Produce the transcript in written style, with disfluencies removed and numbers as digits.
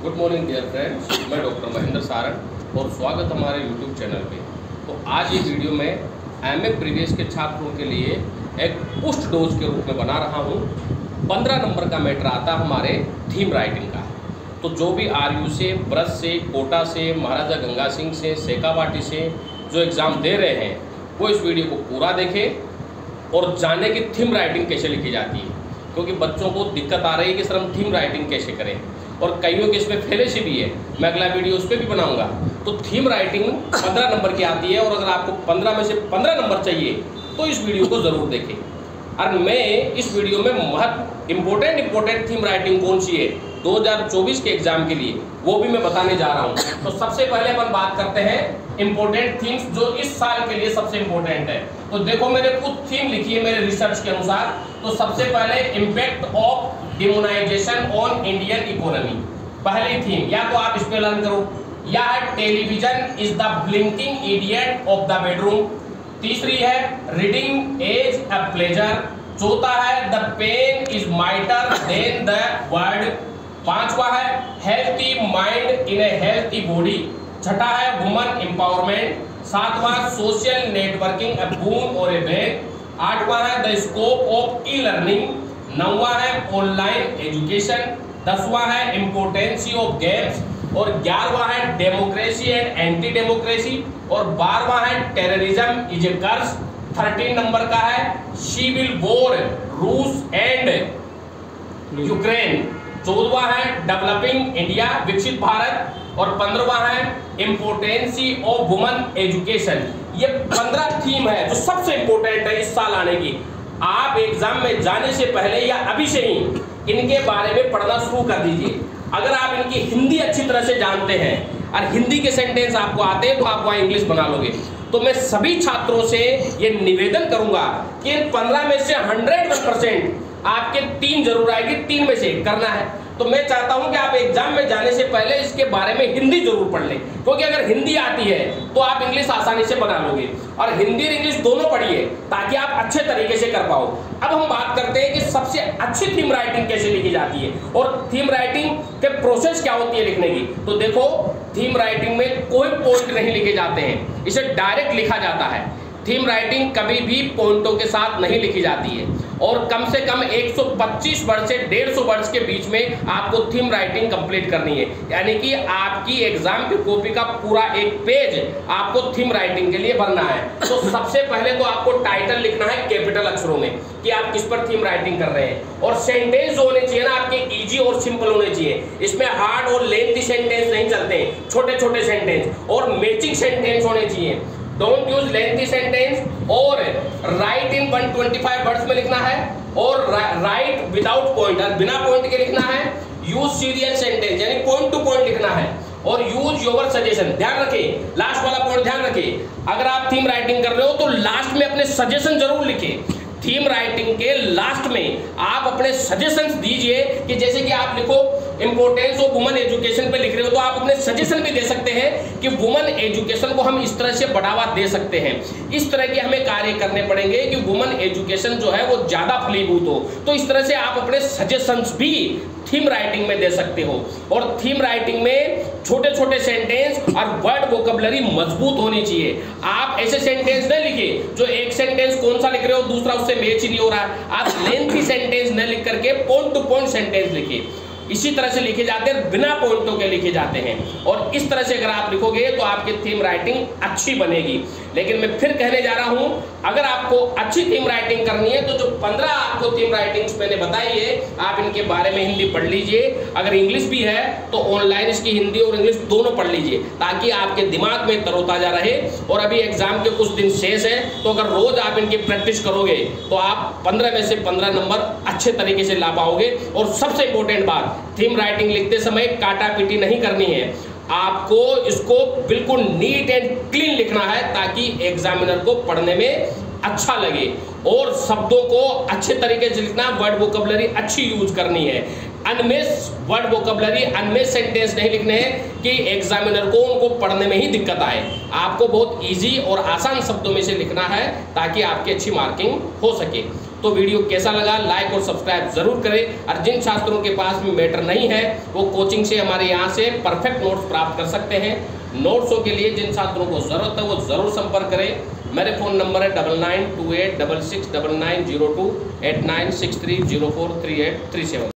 Good morning dear friends, मैं doctor Mahendra Saran और स्वागत हमारे यूट्यूब चैनल पे। तो आज ये वीडियो में एमए प्रीवियस के छात्रों के लिए एक पुस्ट डोज के रूप में बना रहा हूँ। 15 नंबर का मैटर आता हमारे थीम राइटिंग का। तो जो भी आरयू से, ब्रज से, कोटा से, महाराजा गंगा सिंह से, शेखावाटी से जो एग्ज़ाम दे रहे हैं वो इस वीडियो को पूरा देखें और जाने कि थीम राइटिंग कैसे लिखी जाती है, क्योंकि बच्चों को दिक्कत आ रही है कि सर हम थीम राइटिंग कैसे करें, और कईयों के इसमें फेलेसी भी है। मैं अगला वीडियो उस पर भी बनाऊंगा। तो थीम राइटिंग 15 नंबर की आती है, और अगर आपको 15 में से 15 नंबर चाहिए तो इस वीडियो को ज़रूर देखें। और मैं इस वीडियो में इम्पोर्टेंट थीम राइटिंग कौन सी है 2024 के एग्जाम के लिए, वो भी मैं बताने जा रहा हूँ। तो सबसे पहले अपन बात करते हैं इम्पोर्टेंट थीम्स जो इस साल के लिए सबसे इम्पोर्टेंट है। तो देखो, मैंने कुछ थीम लिखी है मेरे रिसर्च के अनुसार। तो सबसे पहले impact of demonetisation on Indian economy, पहली थीम। या तो आप इस पे लर्न करो, या है television is the blinking idiot of the bedroom. तीसरी है रीडिंग इज अ प्लेजर। चौथा है the pen is mightier than the word. पांचवा है healthy mind in a healthy body. छठा है वुमन एम्पावरमेंट। सातवां सोशल नेटवर्किंग ए बून और ए बेन। आठवां है the scope of e learning. नौवां है ऑनलाइन एजुकेशन। 10वां है इम्पोर्टेंसी ऑफ गेम्स। और 11वां है डेमोक्रेसी एंड एंटी डेमोक्रेसी। और 12वां है टेररिज्म इज ए कर्स। 13 नंबर का है सिविल वॉर रूस एंड यूक्रेन। 14वां है डेवलपिंग इंडिया विकसित भारत। और 15वां है इम्पोर्टेंसी ऑफ वुमन एजुकेशन। ये 15 थीम है जो सबसे इंपॉर्टेंट है इस साल आने की। आप एग्जाम में जाने से पहले या अभी से ही इनके बारे में पढ़ना शुरू कर दीजिए। अगर आप इनकी हिंदी अच्छी तरह से जानते हैं और हिंदी के सेंटेंस आपको आते हैं तो आप वहाँ इंग्लिश बना लोगे। तो मैं सभी छात्रों से ये निवेदन करूंगा कि इन 15 में से 100% आपके 3 जरूर आएगी, 3 में से करना है। तो मैं चाहता हूं कि आप एग्जाम में जाने से पहले इसके बारे में हिंदी जरूर पढ़ लें, क्योंकि अगर हिंदी आती है तो आप इंग्लिश आसानी से बना लोगे। और हिंदी और इंग्लिश दोनों पढ़िए ताकि आप अच्छे तरीके से कर पाओ। अब हम बात करते हैं कि सबसे अच्छी थीम राइटिंग कैसे लिखी जाती है और थीम राइटिंग के प्रोसेस क्या होती है लिखने की। तो देखो, थीम राइटिंग में कोई पॉइंट नहीं लिखे जाते हैं, इसे डायरेक्ट लिखा जाता है। थीम राइटिंग कभी भी पॉइंटों के साथ नहीं लिखी जाती है, और कम से कम 125 वर्ड से 150 वर्ड्स के बीच में आपको थीम राइटिंग कंप्लीट करनी है। यानी कि आपकी एग्जाम की कॉपी का पूरा एक पेज आपको थीम राइटिंग के लिए भरना है। तो सबसे पहले तो आपको टाइटल लिखना है कैपिटल अक्षरों में कि आप किस पर थीम राइटिंग कर रहे हैं। और सेंटेंस जो होने चाहिए ना आपके इजी और सिंपल होने चाहिए। इसमें हार्ड और लेंथी सेंटेंस नहीं चलते, छोटे छोटे सेंटेंस और मैचिंग सेंटेंस होने चाहिए। Don't use lengthy sentence. और राइट इन 125 वर्ड्स में लिखना है, और राइट विदाउट पॉइंट, बिना पॉइंट के लिखना है। यूज सीरियल सेंटेंस यानी पॉइंट टू पॉइंट लिखना है, और यूज योर सजेशन। ध्यान रखें, लास्ट वाला पॉइंट ध्यान रखें। अगर आप थीम राइटिंग कर रहे हो तो लास्ट में अपने सजेशन जरूर लिखें। थीम राइटिंग के लास्ट में आप अपने सजेशंस दीजिए, कि जैसे कि आप लिखो इंपोर्टेंस ऑफ वुमन एजुकेशन पे लिख रहे हो तो आप अपने सजेशन भी दे सकते हैं कि वुमन एजुकेशन को हम इस तरह से बढ़ावा दे सकते हैं। इस तरह के हमें कार्य करने पड़ेंगे कि वुमन एजुकेशन जो है वो ज्यादा फलीभूत हो। तो इस तरह से आप अपने सजेशंस भी थीम राइटिंग में दे सकते हो। और थीम राइटिंग में छोटे छोटे सेंटेंस और वर्ड वोकैबुलरी मजबूत होनी चाहिए। आप ऐसे सेंटेंस न लिखिए जो एक सेंटेंस कौन सा लिख रहे हो दूसरा उससे मैच ही नहीं हो रहा है। आप लेंथी सेंटेंस न लिख करके पॉइंट टू पॉइंट सेंटेंस लिखिए। इसी तरह से लिखे जाते हैं, बिना पॉइंटों के लिखे जाते हैं। और इस तरह से अगर आप लिखोगे तो आपकी थीम राइटिंग अच्छी बनेगी। लेकिन मैं फिर कहने जा रहा हूं, अगर आपको अच्छी थीम राइटिंग करनी है तो जो 15 आपको थीम राइटिंग्स मैंने बताई है आप इनके बारे में हिंदी पढ़ लीजिए। अगर इंग्लिश भी है तो ऑनलाइन इसकी हिंदी और इंग्लिश दोनों पढ़ लीजिए, ताकि आपके दिमाग में तरोताजा रहे। और अभी एग्जाम के कुछ दिन शेष है, तो अगर रोज आप इनकी प्रैक्टिस करोगे तो आप 15 में से 15 नंबर अच्छे तरीके से ला पाओगे। और सबसे इंपॉर्टेंट बात, थीम राइटिंग लिखते समय काटा पीटी नहीं करनी है। आपको इसको बिल्कुल नीट एंड क्लीन लिखना है, ताकि एग्जामिनर को पढ़ने में अच्छा लगे। और शब्दों को अच्छे तरीके से लिखना, वर्ड वोकैबुलरी अच्छी यूज करनी है। अनमेस वर्ड वोकैबुलरी, अनमेस सेंटेंस नहीं लिखने हैं कि एग्जामिनर को उनको पढ़ने में ही दिक्कत आए। आपको बहुत इजी और आसान शब्दों में से लिखना है ताकि आपकी अच्छी मार्किंग हो सके। तो वीडियो कैसा लगा लाइक और सब्सक्राइब जरूर करें। और जिन छात्रों के पास में मैटर नहीं है वो कोचिंग से हमारे यहाँ से परफेक्ट नोट्स प्राप्त कर सकते हैं। नोट्सों के लिए जिन छात्रों को जरूरत है वो जरूर संपर्क करें। मेरे फ़ोन नंबर है 9928669902 8963043837।